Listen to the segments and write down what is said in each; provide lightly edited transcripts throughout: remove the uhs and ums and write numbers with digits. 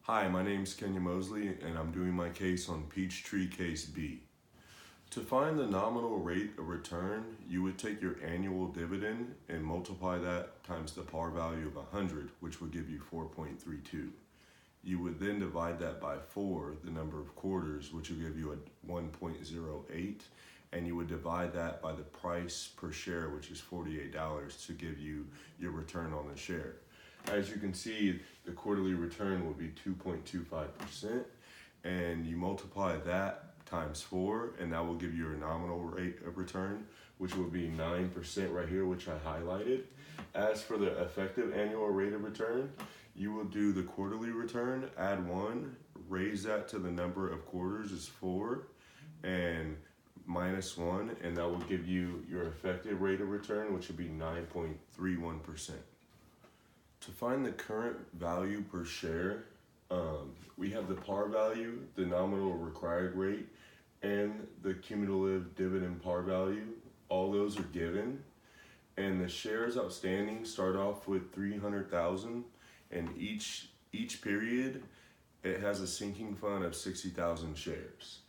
Hi, my name's Kenya Mosley, and I'm doing my case on Peachtree Case B. To find the nominal rate of return, you would take your annual dividend and multiply that times the par value of 100, which would give you 4.32. You would then divide that by 4, the number of quarters, which will give you a 1.08, and you would divide that by the price per share, which is $48, to give you your return on the share. As you can see, the quarterly return will be 2.25%, and you multiply that times 4, and that will give you a nominal rate of return, which will be 9% right here, which I highlighted. As for the effective annual rate of return, you will do the quarterly return, add 1, raise that to the number of quarters is 4, and minus 1, and that will give you your effective rate of return, which will be 9.31%. To find the current value per share, we have the par value, the nominal required rate, and the cumulative dividend par value. All those are given. And the shares outstanding start off with 300,000, and each period it has a sinking fund of 60,000 shares.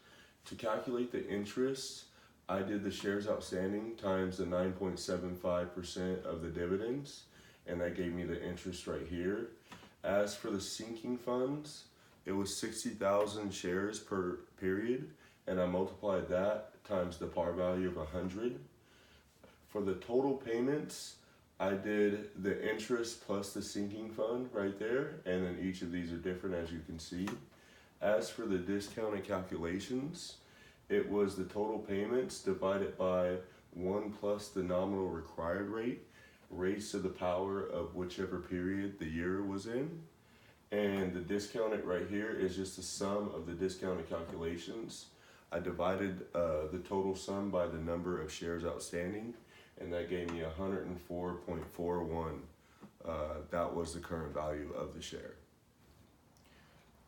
To calculate the interest, I did the shares outstanding times the 9.75% of the dividends, and that gave me the interest right here. As for the sinking funds, it was 60,000 shares per period, and I multiplied that times the par value of 100. For the total payments, I did the interest plus the sinking fund right there, and then each of these are different, as you can see. As for the discounted calculations, it was the total payments divided by 1 plus the nominal required rate, raised to the power of whichever period the year was in. And the discounted right here is just the sum of the discounted calculations. I divided the total sum by the number of shares outstanding, and that gave me 104.41. That was the current value of the share.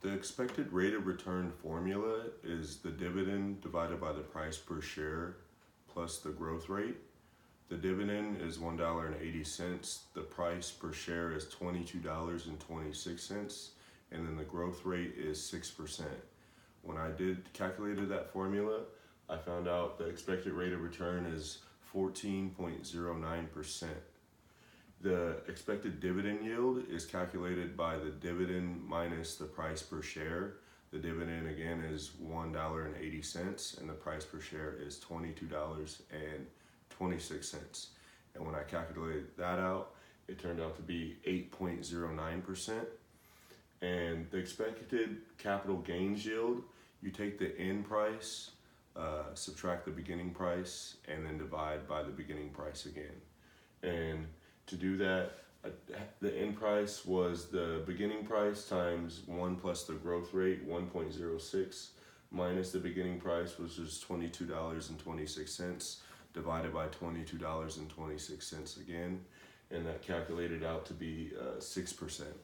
The expected rate of return formula is the dividend divided by the price per share plus the growth rate. The dividend is $1.80, the price per share is $22.26, and then the growth rate is 6%. When I calculated that formula, I found out the expected rate of return is 14.09%. The expected dividend yield is calculated by the dividend minus the price per share. The dividend again is $1.80, and the price per share is $22.26. And when I calculated that out, it turned out to be 8.09%. And the expected capital gains yield, you take the end price, subtract the beginning price, and then divide by the beginning price again. And to do that, the end price was the beginning price times 1 plus the growth rate, 1.06, minus the beginning price, which is $22.26, divided by $22.26 again, and that calculated out to be 6%.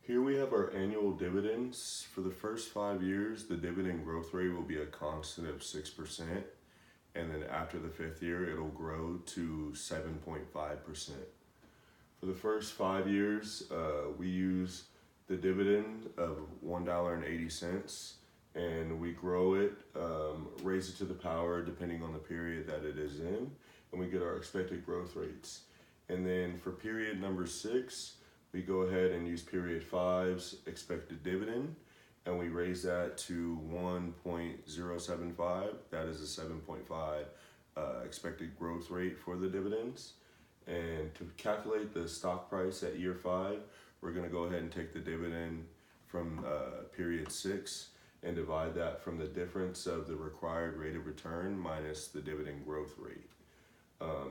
Here we have our annual dividends. For the first 5 years, the dividend growth rate will be a constant of 6%, and then after the 5th year, it'll grow to 7.5%. For the first 5 years, we use the dividend of $1.80, and we grow it, raise it to the power depending on the period that it is in, and we get our expected growth rates. And then for period number 6, we go ahead and use period 5's expected dividend, and we raise that to 1.075. That is a 7.5 expected growth rate for the dividends. And to calculate the stock price at year 5, we're going to go ahead and take the dividend from period 6 and divide that from the difference of the required rate of return minus the dividend growth rate.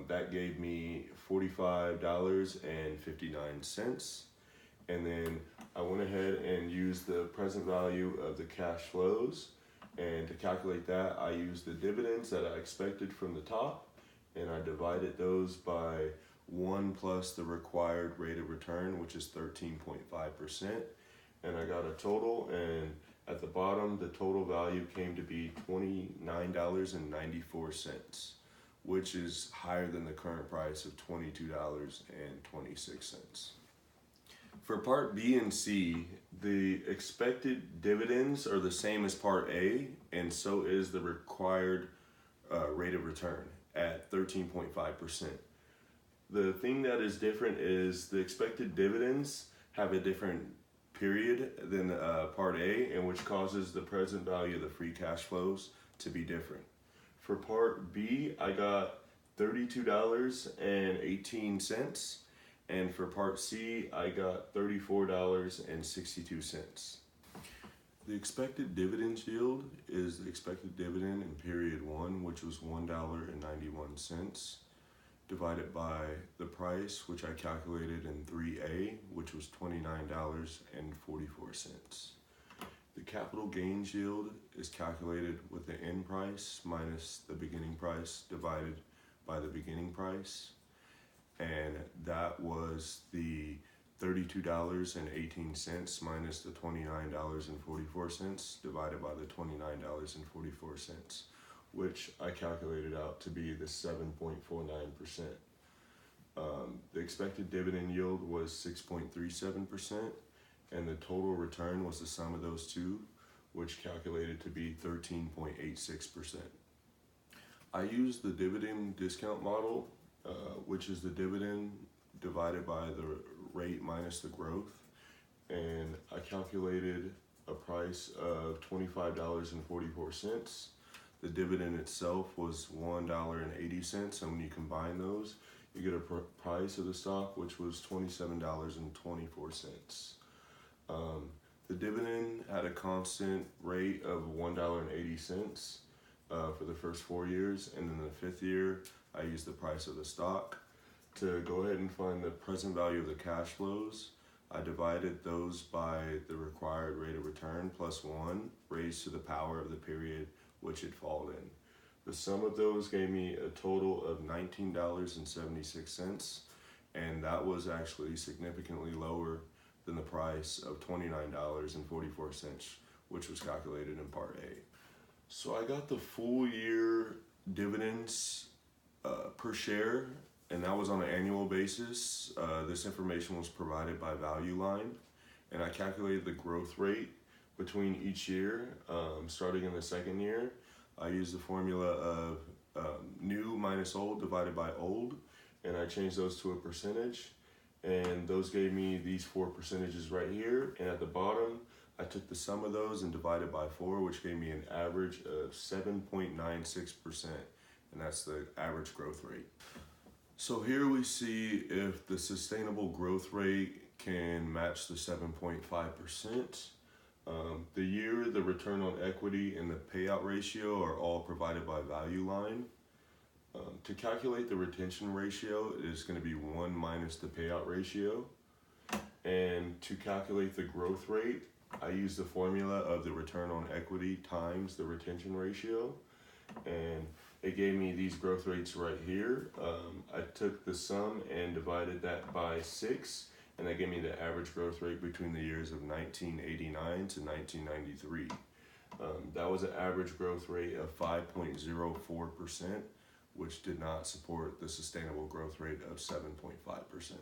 That gave me $45.59. And then I went ahead and used the present value of the cash flows. And to calculate that, I used the dividends that I expected from the top, and I divided those by 1 plus the required rate of return, which is 13.5%. And I got a total, and at the bottom, the total value came to be $29.94, which is higher than the current price of $22.26. For part B and C, the expected dividends are the same as part A, and so is the required rate of return at 13.5%. The thing that is different is the expected dividends have a different period than part A, and which causes the present value of the free cash flows to be different. For part B, I got $32.18, and for part C, I got $34.62. The expected dividends yield is the expected dividend in period 1, which was $1.91, divided by the price, which I calculated in 3A, which was $29.44. The capital gains yield is calculated with the end price minus the beginning price divided by the beginning price, and that was the $32.18 minus the $29.44 divided by the $29.44, which I calculated out to be the 7.49%. The expected dividend yield was 6.37%, and the total return was the sum of those two, which calculated to be 13.86%. I used the dividend discount model, which is the dividend divided by the rate minus the growth, and I calculated a price of $25.44. The dividend itself was $1.80, and when you combine those, you get a price of the stock which was $27.24. The dividend had a constant rate of $1.80 for the first 4 years, and then the 5th year I used the price of the stock. To go ahead and find the present value of the cash flows, I divided those by the required rate of return plus 1 raised to the power of the period which it fall in. The sum of those gave me a total of $19.76, and that was actually significantly lower than the price of $29.44, which was calculated in part A. So I got the full year dividends per share, and that was on an annual basis. This information was provided by Value Line, and I calculated the growth rate between each year. Starting in the 2nd year, I used the formula of new minus old divided by old, and I changed those to a percentage, and those gave me these 4 percentages right here, and at the bottom I took the sum of those and divided by 4, which gave me an average of 7.96%, and that's the average growth rate. So here we see if the sustainable growth rate can match the 7.5%. The year, the return on equity, and the payout ratio are all provided by Value Line. To calculate the retention ratio, it is going to be 1 minus the payout ratio. And to calculate the growth rate, I use the formula of the return on equity times the retention ratio. And it gave me these growth rates right here. I took the sum and divided that by 6, and that gave me the average growth rate between the years of 1989 to 1993. That was an average growth rate of 5.04%, which did not support the sustainable growth rate of 7.5%.